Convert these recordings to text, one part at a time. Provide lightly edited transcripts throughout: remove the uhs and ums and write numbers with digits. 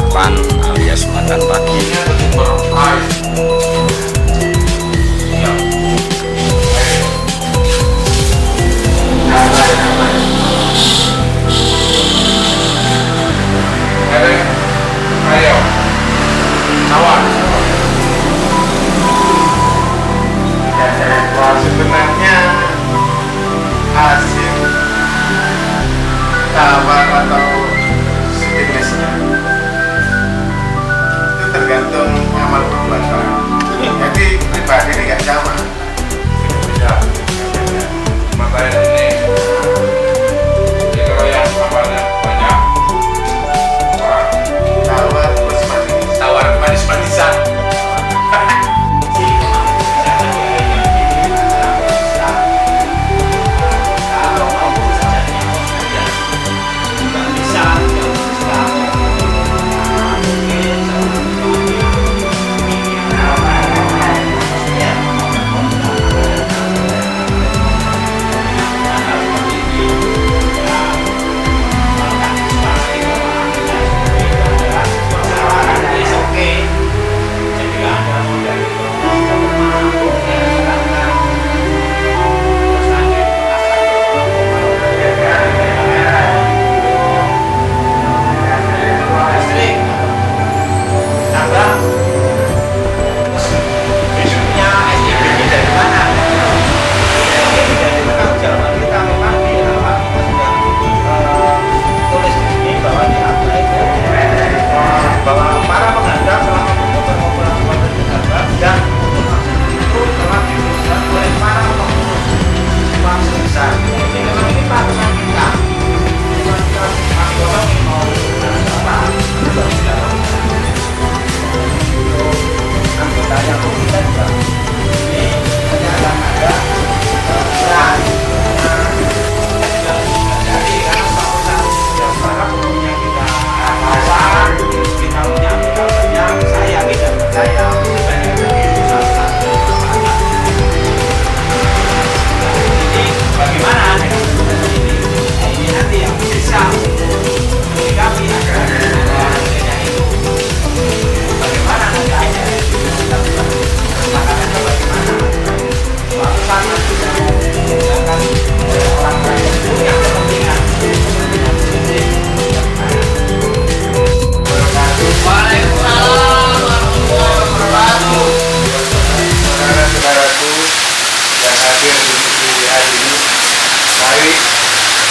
sarapan alias makan pagi. Ayo, tawar. Wah, sebenarnya hasil tawar atau sejenisnya itu tergantung amal perbuatan. Jadi pribadi ini nggak sama. Beda. Makanya ini kalau yang amalnya banyak, tawar plus manis. Tawar manis-manisan.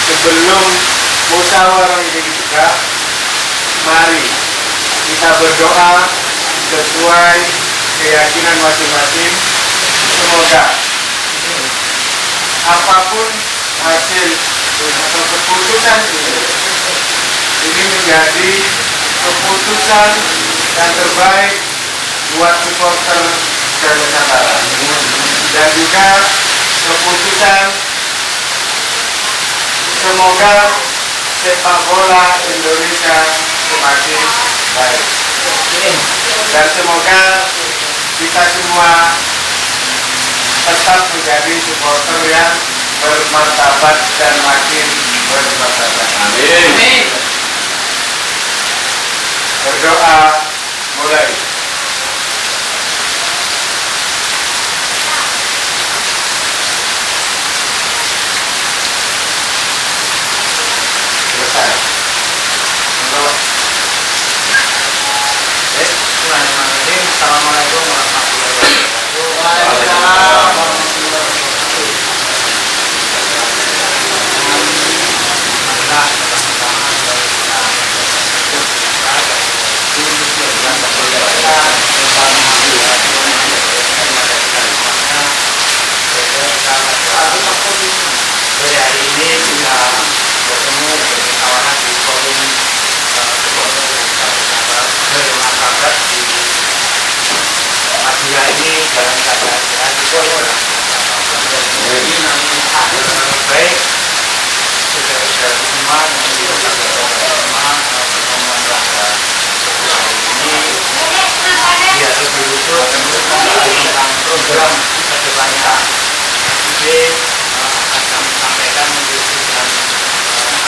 Sebelum musyawarah ini dibuka, mari kita berdoa sesuai keyakinan masing-masing. Semoga apapun hasil atau keputusan ini menjadi keputusan yang terbaik buat supporter dan Nusantara, dan juga keputusan semoga sepak bola Indonesia semakin baik, dan semoga kita semua tetap menjadi supporter yang bermartabat dan makin bermartabat. Amin. Berdoa mulai. Selesai. Untuk Assalamualaikum warahmatullahi wabarakatuh. Waalaikumsalam warahmatullahi Jadi hari ini kita bertemu dengan kawanan di forum bermartabat di Madura ini dalam keadaan sehat. Jadi baik saudara-saudara semua dan juga saudara-saudara semua pertemuan ini biar lebih utuh tentang program kedepannya. Jadi akan kami sampaikan dengan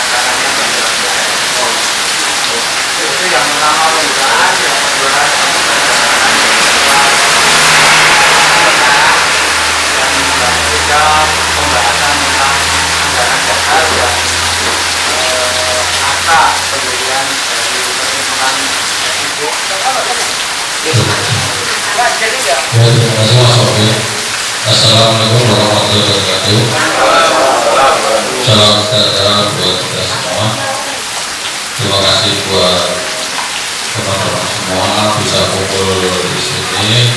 acaranya itu yang pertama. hal yang angka pendirian dari perhimpunan FIB. Ya, terima kasih Mas Sofi. Assalamualaikum warahmatullahi wabarakatuh. Salam sejahtera buat kita semua. Terima kasih buat teman-teman semua bisa kumpul di sini.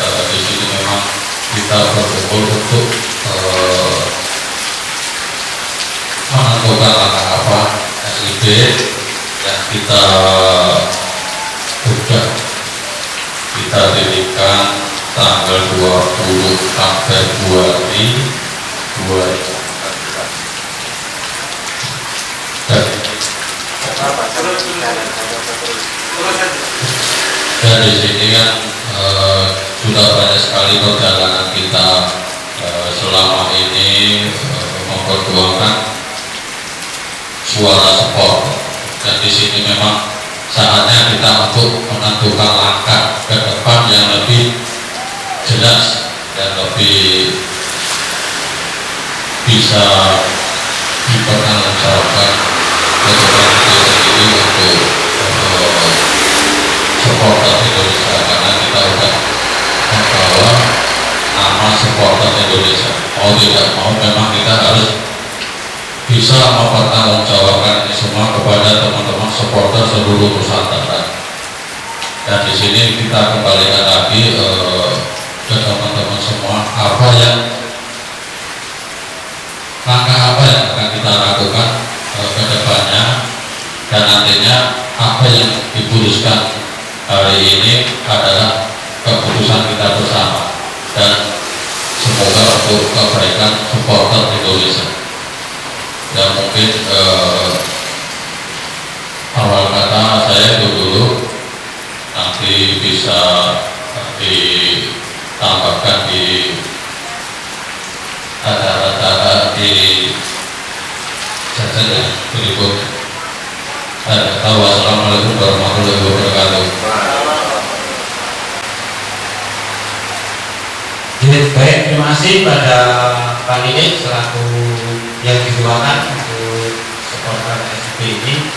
Di sini memang kita berkumpul untuk menentukan langkah apa SIB yang kita sudah kita dirikan tanggal 20 Februari 2014. Dan di sini kan sudah banyak sekali perjalanan kita selama ini memperjuangkan suara sport. Dan di sini memang saatnya kita untuk menentukan langkah ke depan yang lebih jelas dan lebih bisa dipertanggungjawabkan kepada kita sendiri untuk supporter Indonesia, karena kita sudah membawa nama supporter Indonesia. Mau tidak mau memang kita harus bisa mempertanggungjawabkan ini semua kepada teman-teman supporter seluruh Nusantara. Dan di sini kita kembalikan lagi ke teman-teman semua langkah apa yang akan kita lakukan ke depannya, dan nantinya apa yang diputuskan hari ini adalah keputusan kita bersama dan semoga untuk kebaikan supporter Indonesia. Dan mungkin awal kata saya itu dulu, nanti bisa ditambahkan di acara-acara di jajan yang berikut. Wassalamualaikum warahmatullahi wabarakatuh. Baik, terima kasih pada Pak Lidik selaku yang dituakan untuk supporter SIB ini.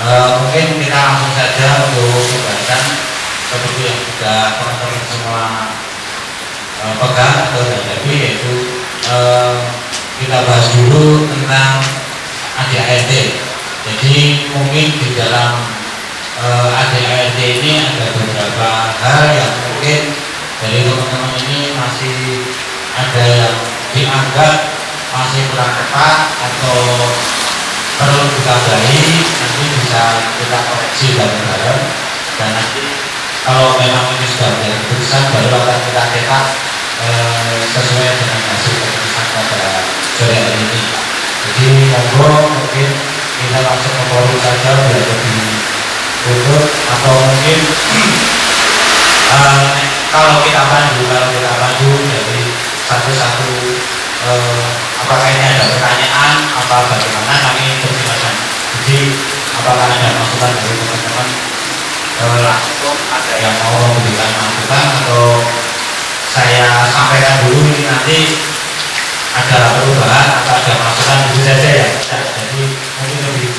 Mungkin kita langsung saja untuk pembahasan seperti yang sudah teman-teman semua pegang atau hadapi, yaitu kita bahas dulu tentang ADART. Jadi mungkin di dalam ADART ini ada beberapa hal yang mungkin dari teman-teman ini masih ada yang dianggap masih kurang tepat atau perlu ditambahi. Nanti bisa kita koreksi bareng-bareng, dan nanti kalau memang ini sudah menjadi keputusan baru akan kita cetak sesuai dengan hasil keputusan pada sore hari ini. Jadi monggo mungkin kita langsung membaru saja biar lebih urut, atau mungkin kalau kita pandu dari satu-satu, apakah ini ada pertanyaan apa bagaimana, kami persilakan. Jadi apakah ada masukan dari teman-teman, langsung ada yang mau memberikan masukan, atau saya sampaikan dulu ini nanti ada perubahan atau ada masukan itu saja ya. Jadi mungkin lebih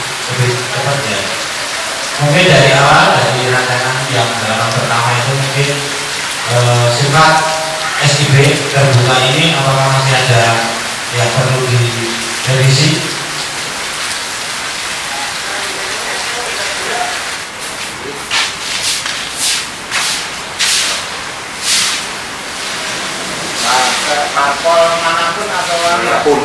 cepat ya. Mungkin dari awal, dari rancangan yang dalam pertama itu mungkin sifat SIB terbuka ini apakah masih ada yang perlu direvisi? Parpol manapun atau manapun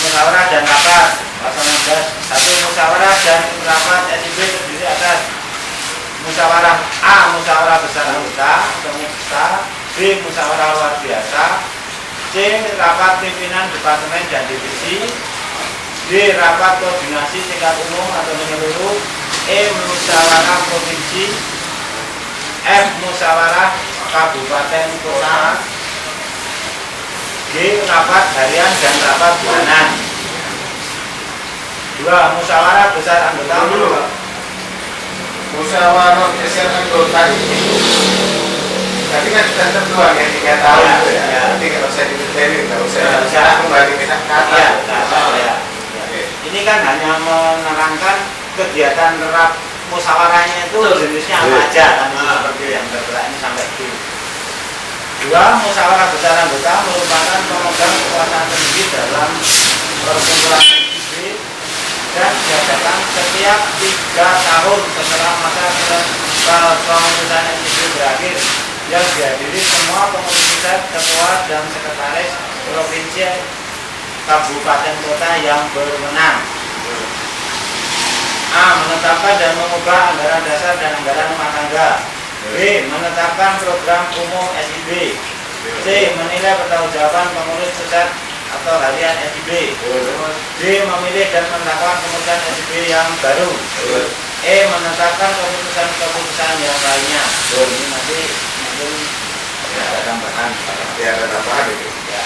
musyawarah dan rapat pasal 16. Satu, musyawarah dan rapat SIB terdiri atas musyawarah A, musyawarah besar anggota atau MUBSA; B, musyawarah luar biasa; C, rapat pimpinan departemen dan divisi; D, rapat koordinasi tingkat umum atau menyeluruh; E, musyawarah provinsi; F, musyawarah kabupaten kota; G, rapat harian dan rapat bulanan. 2, musyawarah besar anggota. musyawarah kesehatan anggota ini, tapi kan sudah tertuang ya 3 tahun itu ya. Nanti nggak usah didetailin, nggak usah kembali ke kata. Ya. Ini kan hanya menerangkan kegiatan terap musyawarahnya itu jenisnya apa aja kan seperti yang tertera ini sampai itu. 2. Musyawarah besar anggota merupakan pemegang kekuasaan tertinggi dalam perkumpulan SIB dan diadakan setiap 3 tahun setelah masa kepengurusan SIB berakhir, yang dihadiri semua pengurus pusat, ketua dan sekretaris provinsi, kabupaten kota yang berwenang. A. Menetapkan dan mengubah anggaran dasar dan anggaran rumah tangga. B. Menetapkan program umum SIB. C. Menilai pertanggungjawaban pengurus pusat atau harian SIB. D. Memilih dan menetapkan keputusan SIB yang baru. E. Menetapkan keputusan-keputusan yang lainnya. Ini nanti mungkin ada tambahan. Ya, ada tambahan itu. Ya.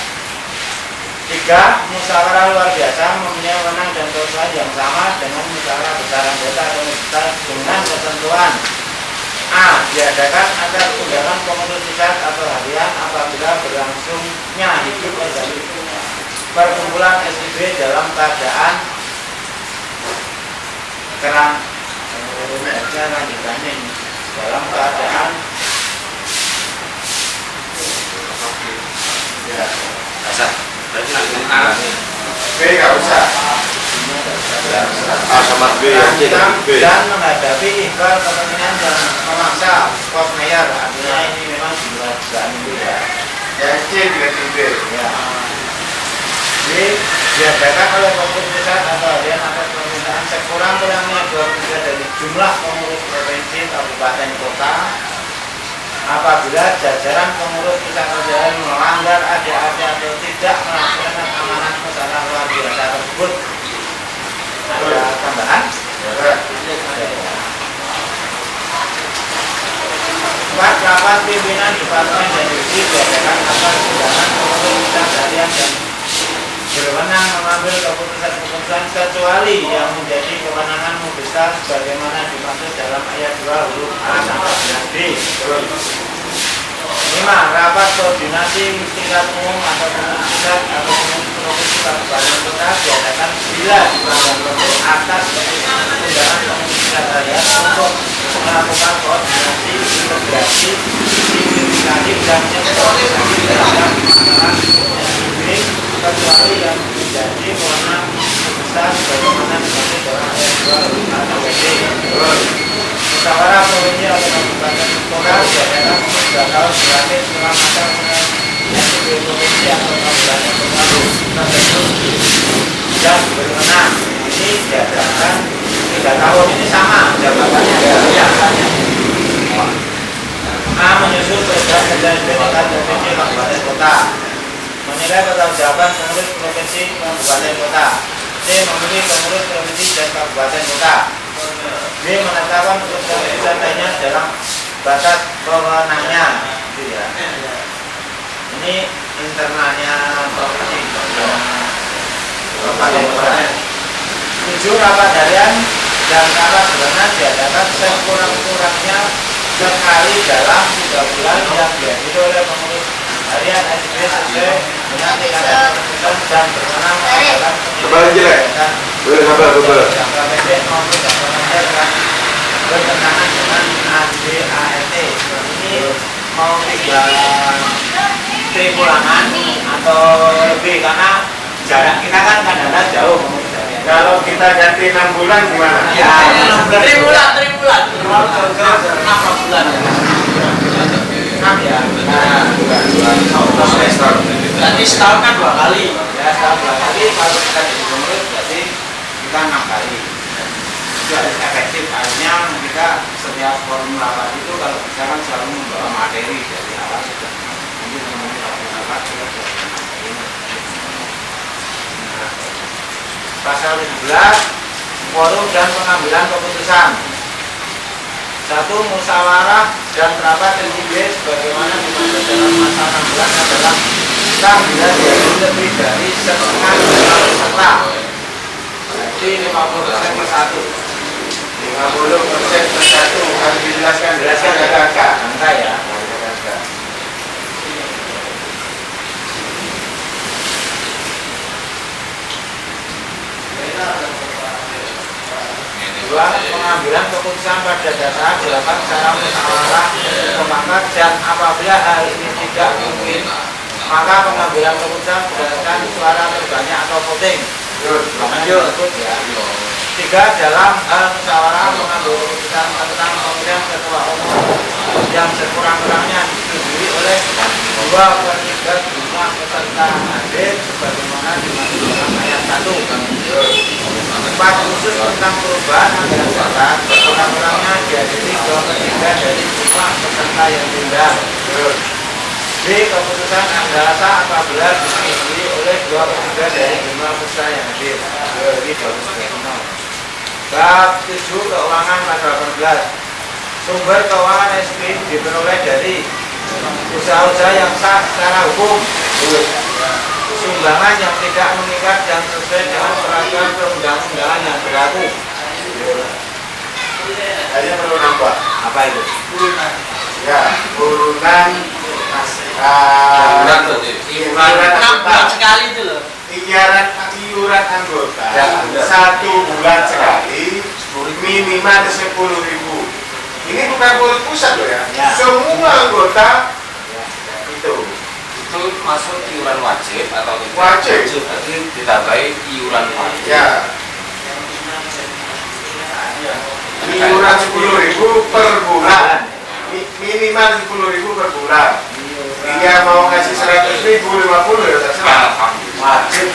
3. Musyawarah luar biasa mempunyai wewenang dan kewenangan yang sama dengan musyawarah besar anggota atau universitas dengan ketentuan: A. Diadakan atas undangan pengurus pusat atau harian apabila berlangsungnya hidup organisasi perkumpulan SIB dalam keadaan dalam keadaan ya Asal. B nggak usah. A sama B yang C dan B. dan menghadapi ikhbar kepentingan dan memaksa cost mayor. Artinya ini memang dugaan itu ya. Yang C juga B. Ya. B. Diadakan oleh pengurus pusat atau harian atas permintaan sekurang-kurangnya 2/3 dari jumlah pengurus provinsi, kabupaten, kota apabila jajaran pengurus pusat harian melanggar ADART atau tidak melaksanakan amanat musyawarah luar biasa tersebut. Ada tambahan? Empat, rapat pimpinan departemen dan divisi diadakan atas undangan pengurus pusat harian dan berwenang mengambil keputusan-keputusan kecuali yang menjadi kewenangan besar sebagaimana dimaksud dalam ayat 2 huruf A sampai dengan D. 5. Rapat koordinasi tingkat umum atau pengurus pusat atau pengurus provinsi kabupaten kota diadakan bila diperlukan bentuk atas undangan pengurus pusat harian untuk melakukan koordinasi, integrasi, simplifikasi dan sinkronisasi terhadap masalah SIB kecuali yang menjadi wewenang besar bagaimana dimaksud dalam ayat 2 huruf A sampai D. Musyawarah provinsi atau kabupaten kota diadakan 3 tahun berakhir setelah masa SIB provinsi atau kabupaten kota tersebut yang berwenang. Ini diadakan 3 tahun, ini sama jabatannya biasanya. A. Menyusun program kerja SIB tingkat provinsi, kabupaten, kota. Menilai pertanggungjawaban pengurus provinsi, kabupaten, kota. C. Memilih pengurus provinsi dan kabupaten, kota. D. Menetapkan keputusan lainnya dalam batas wewenangnya. Ya. Ini internalnya provinsi, kabupaten, kota. 7. Rapat harian dan rapat bulanan diadakan sekurang-kurangnya sekali dalam 3 bulan yang dihadiri oleh pengurus harian SIB sesuai dengan tingkatan keputusan dan berwenang dalam Kembali jelek. Boleh sabar, sabar. jangka pendek maupun jangka panjang yang bertentangan dengan ADART. Ini mau 3 triwulan atau lebih karena jarak kita kan kadang-kadang jauh. Kalau kita ganti 6 bulan gimana? Ya, 6 bulan. 6 bulan. 6 ya. Nah, Berarti setahun kan 2 kali. ya setahun 2 kali. Kalau kita jadi pengurus berarti kita 6 kali. Itu harus efektif. Akhirnya kita setiap forum rapat itu kalau bisa kan selalu membawa materi dari awal sudah. Nanti teman-teman rapat kita sudah materi. Pasal 17 forum dan pengambilan keputusan. 1. Musyawarah dan rapat SIB sebagaimana dimaksud dalam pasal 16 adalah bila dihadir lebih dari setengah jumlah peserta. Berarti 50% per 1. 50% per 1 kedua, pengambilan keputusan pada dasar dilakukan secara musyawarah mufakat, dan apabila hal ini tidak mungkin, maka pengambilan keputusan berdasarkan suara terbanyak atau voting. Lanjut. Tiga, dalam hal musyawarah mengambil keputusan tentang pemilihan ketua umum yang sekurang-kurangnya disetujui oleh 2/3 jumlah peserta hadir sebagaimana dimaksud dalam ayat 1. 4, khusus tentang perubahan anggaran dasar sekurang-kurangnya dihadiri 2/3 dari jumlah peserta yang diundang. B, keputusan anggaran dasar apabila disetujui oleh 2/3 dari jumlah peserta yang hadir. Jadi 2/3. Bab 7, keuangan pasal 18. Sumber keuangan SP diperoleh dari usaha-usaha yang sah secara hukum, sumbangan yang tidak mengikat dan sesuai dengan peraturan perundang-undangan yang berlaku. Hanya perlu nambah. Apa itu? Ya, urutan Iuran berarti. iuran 6 bulan sekali itu loh. iuran anggota 1 bulan sekali minimal 10.000. Ini bukan polisi pusat loh ya. Ya. Semua anggota itu Itu masuk iuran wajib atau tidak? Wajib. Berarti ditambahi iuran wajib. ya. Iuran 10.000 per bulan. Minimal 10.000 per bulan. Dia mau kasih 100.000, 50 ya terserah. Alhamdulillah. Wajib.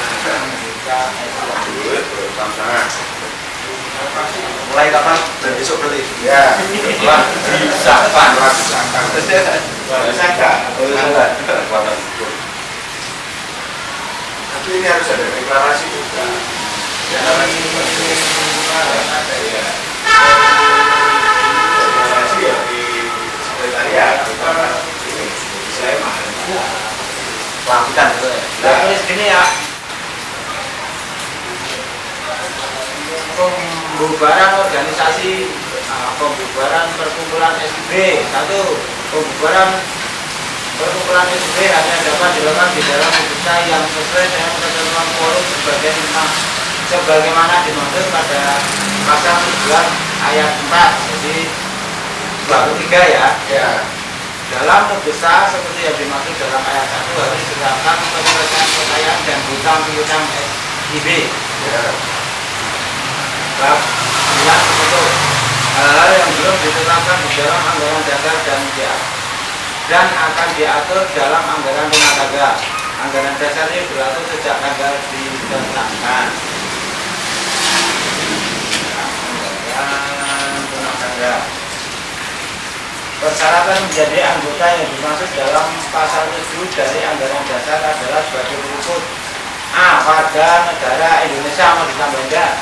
Mulai kapan? Dan besok berarti. Ya. Setelah disahkan. Bisa enggak? Tapi ini harus ada deklarasi juga. Deklarasi ya di sekretariat. Ini saya mah. Pelantikan itu ya. Nah, tulis gini ya. Pembubaran organisasi, pembubaran perkumpulan SIB. 1. Pembubaran perkumpulan SIB hanya dapat dilakukan di dalam usaha yang sesuai dengan ketentuan forum sebagaimana dimaksud pada pasal 11 ayat 4. Jadi 23 ya. Ya. Dalam besar seperti yang dimaksud dalam ayat 1 harus diserahkan penyelesaian kekayaan dan hutang piutang SIB. Ya. Bab 9 untuk hal-hal yang belum ditetapkan di dalam anggaran dasar dan akan diatur dalam anggaran rumah tangga. Anggaran dasar ini berlaku sejak tanggal ditetapkan. Anggaran rumah tangga. Persyaratan menjadi anggota yang dimaksud dalam pasal 7 dari anggaran dasar adalah sebagai berikut. A. Warga negara Indonesia mau ditambah enggak?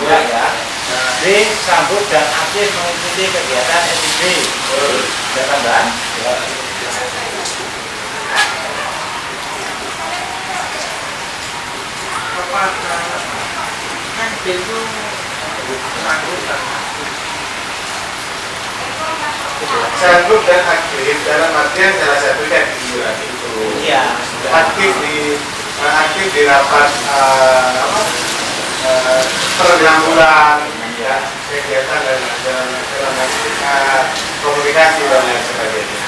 Enggak ya. B. Sambut dan aktif mengikuti kegiatan SIB. Ada tambahan? Ya. Kan itu Sanggup dan aktif dalam artian salah satu kan iuran itu. Iya. Aktif di rapat per 6 bulan ya, kegiatan dan dalam komunikasi dan lain sebagainya.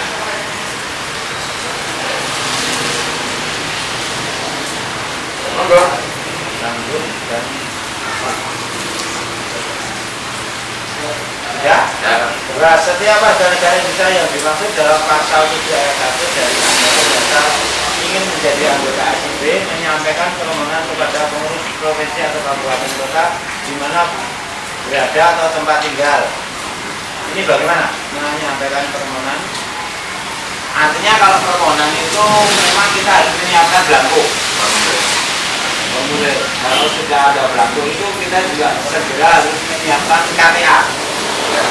Monggo. Sambut dan ya. Nah, setiap warga negara Indonesia yang dimaksud dalam pasal 7 ayat 1 dari anggaran dasar ingin menjadi anggota SIB menyampaikan permohonan kepada pengurus provinsi atau kabupaten kota di mana berada atau tempat tinggal. Ini bagaimana menyampaikan permohonan? Artinya kalau permohonan itu memang kita harus menyiapkan belangko. Formulir. Kalau sudah ada belangko itu kita juga segera harus menyiapkan KTA. Itu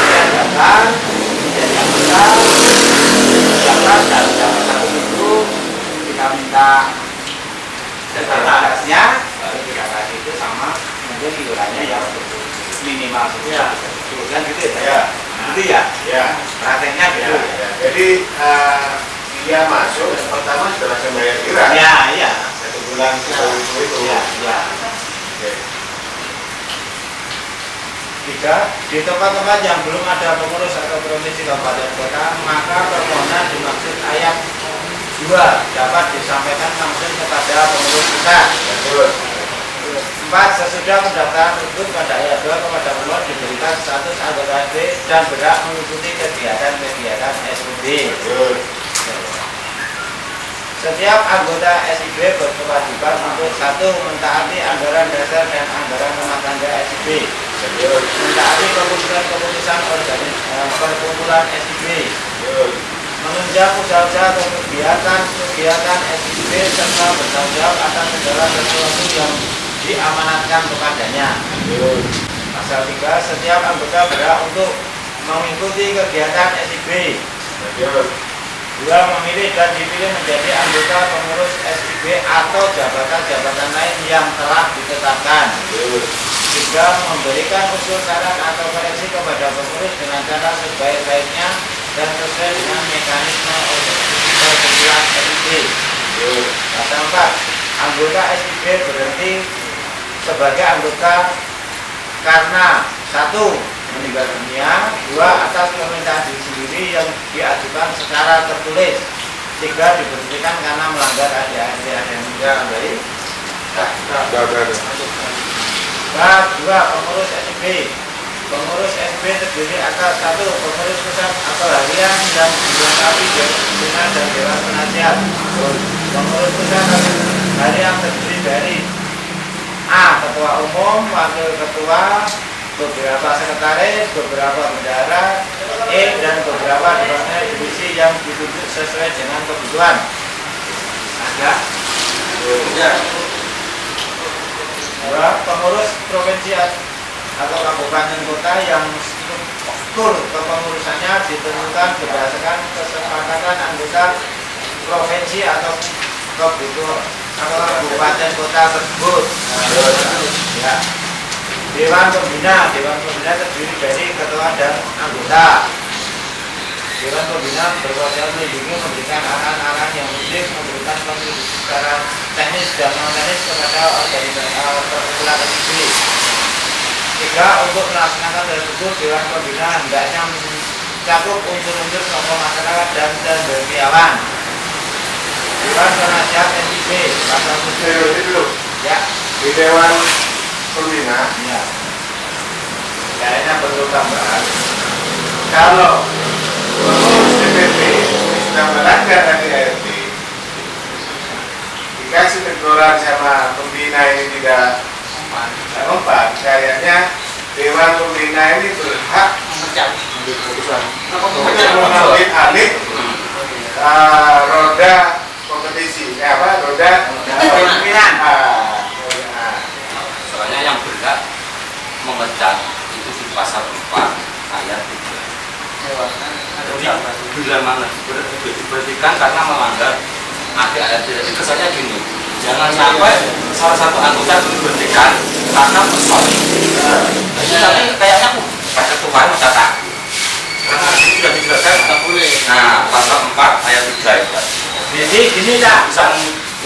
yang datang menjadi anggota dapat dalam satu minggu kita minta sertifikatnya, baru kita kasih itu sama mungkin iurannya yang minimal kan gitu ya? Gitu ya? Ya. Prakteknya gitu. Ya. Jadi dia masuk pertama sudah langsung bayar iuran. Ya, iya. 1 bulan itu. Ya, ya. Oke. Tiga, di tempat-tempat yang belum ada pengurus atau provinsi kabupaten kota, maka permohonan dimaksud ayat 2 dapat disampaikan langsung kepada pengurus pusat. Empat, sesudah pendaftaran tersebut pada ayat 2 kepada pemohon diberikan status anggota SB dan berhak mengikuti kegiatan-kegiatan SUB. Setiap anggota SIB berkewajiban untuk satu, mentaati anggaran dasar dan anggaran rumah tangga SIB, mentaati keputusan-keputusan perkumpulan SIB, menunjang usaha-usaha atau kegiatan SIB serta bertanggung jawab atas segala sesuatu yang diamanatkan kepadanya. Pasal 3, setiap anggota berhak untuk mengikuti kegiatan SIB. 2, memilih dan dipilih menjadi anggota pengurus SIB atau jabatan-jabatan lain yang telah ditetapkan. 3, memberikan usul saran atau koreksi kepada pengurus dengan cara sebaik-baiknya dan sesuai dengan mekanisme perkumpulan SIB. Pasal 4, anggota SIB berhenti sebagai anggota karena 1, meninggal dunia, 2, atas permintaan diri sendiri yang diajukan secara tertulis, 3, diberhentikan karena melanggar ADART. Baik. Bab 2, pengurus SIB. Pengurus SIB terdiri atas 1, pengurus pusat atau harian yang dilengkapi dewan pimpinan dan dewan penasihat. Pengurus pusat atau harian terdiri dari A, ketua umum, wakil ketua, beberapa sekretaris, beberapa bendahara, dan beberapa departemen divisi yang ditunjuk sesuai dengan kebutuhan. Ada? Dua, pengurus provinsi atau kabupaten kota yang struktur kepengurusannya ditentukan berdasarkan kesepakatan anggota provinsi atau kabupaten kota tersebut. Ya. Dewan Pembina terdiri dari ketua dan anggota. Dewan Pembina berkewajiban melindungi, memberikan arahan-arahan yang penting, memberikan kontribusi secara teknis dan non-teknis kepada organisasi perkumpulan SIB. 3, untuk melaksanakan tersebut, Dewan Pembina hendaknya mencakup unsur-unsur tokoh masyarakat dan cendekiawan. Dewan Penasihat SIB pasal 7. Ya, Di Dewan Pembina, ya. Kayaknya perlu tambahan. kalau pengurus DPP sudah melanggar ADART, dikasih teguran sama pembina ini tidak mempan, kayaknya Dewan Pembina ini berhak mengambil keputusan mengambil alih roda kompetisi, roda pimpinan. Soalnya yang berhak memecat itu di pasal 4 ayat 3. Jadi bila mana diberhentikan karena melanggar ayat 3. Jadi kesannya gini, jangan sampai salah satu anggota diberhentikan karena personil. Tapi kayaknya Pak Ketua mencatat. Karena ini sudah dijelaskan kita boleh. Nah, pasal 4 ayat 3 itu. Jadi gini tak Bisa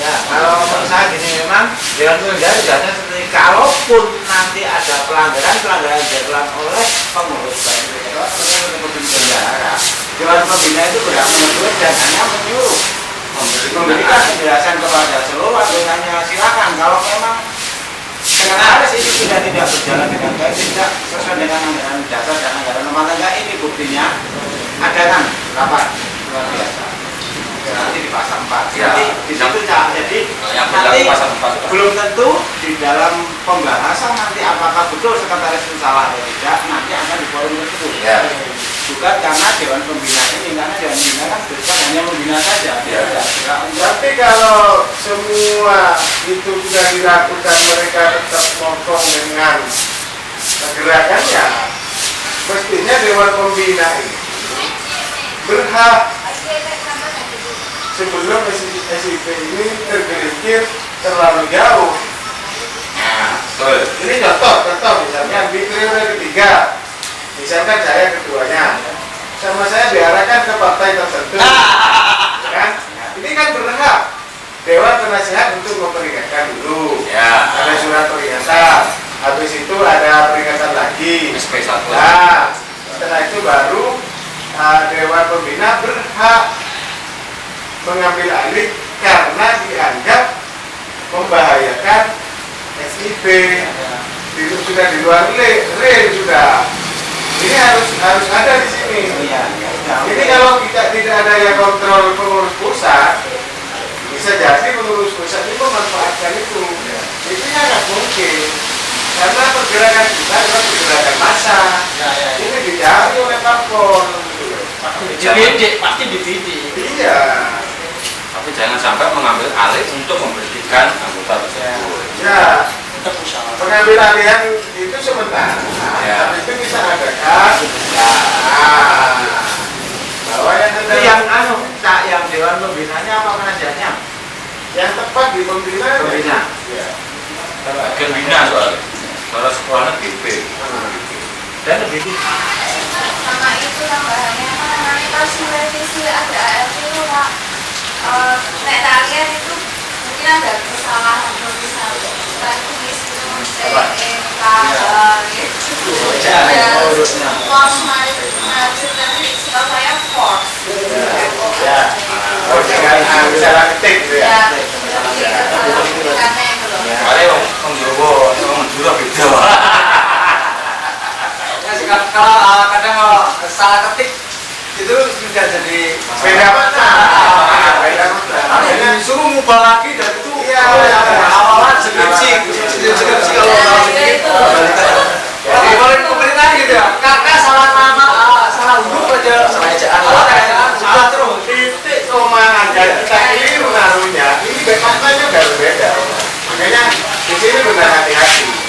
ya, kalau menurut saya gini, memang Dewan Pembina tugasnya seperti kalaupun nanti ada pelanggaran dilakukan oleh pengurus baik itu ketua ataupun bendahara, Dewan Pembina itu berhak menegur dan hanya menyuruh memberikan penjelasan kepada seluruh anggotanya. Silakan kalau memang sekretaris ini sudah tidak berjalan dengan baik, tidak sesuai dengan anggaran dasar dan anggaran rumah tangga, ini buktinya adakan rapat luar biasa. Nanti di pasal 4. Ya, Jadi di situ jadi yang nanti berlaku pasal 4 belum tentu di dalam pembahasan nanti apakah betul sekretaris itu salah atau tidak, nanti akan di forum tersebut. Ya. Bukan karena Dewan Pembina ini, karena Dewan Pembina kan bukan hanya membina saja. Ya. Tapi kalau semua itu sudah dilakukan, mereka tetap mokong dengan gerakannya, mestinya Dewan Pembina ini berhak sebelum SIP ini tergelincir terlalu jauh. Nah, betul. Ini contoh misalnya di periode ketiga, misalkan saya ketuanya, sama saya diarahkan ke partai tertentu, kan? Ini kan berhak Dewan Penasihat untuk memperingatkan dulu. Ya. Ada surat peringatan, habis itu ada peringatan lagi, SP. Dewan Pembina berhak mengambil alih karena dianggap membahayakan SIB. Itu sudah di luar real sudah. Ini harus ada di sini. Ini kalau tidak ada yang kontrol pengurus pusat, bisa jadi pengurus pusat itu memanfaatkan itu. Itu nggak mungkin. Karena pergerakan kita adalah pergerakan massa. Ini dicari oleh parpol. Dibidik, pasti dibidik. Iya. Tapi jangan sampai mengambil alih untuk membersihkan anggota tersebut. Ya. Pengambil alihan itu sementara. Ya. Tapi itu kita adakan. Bahwa yang Itu ada yang yang Dewan Pembinanya apa penasihatnya? yang tepat di pembina. Pembina. Ya. Bagian bina soalnya. Kalau sekolahnya BP. Dan lebih sama itu tambahannya apa namanya pas merevisi ada ART itu Pak, nek kalian itu mungkin ada kesalahan tulisan teknis itu gitu ya force nanti saya force Ya. Oh, jangan bicara ketik gitu ya. ya lebih kesalahan itu loh. Soalnya Om Jowo, Om Juro beda. Kalau kadang salah ketik itu juga jadi Beda mana? Beda mana? Ini disuruh ngubah lagi dan itu Iya. awalan skripsi kalau itu. kemarin pemerintah gitu ya karena salah nama salah huruf aja salah ejaan salah terus Titik koma aja kita keliru naruhnya. Ini maknanya berbeda. Makanya di sini benar hati-hati.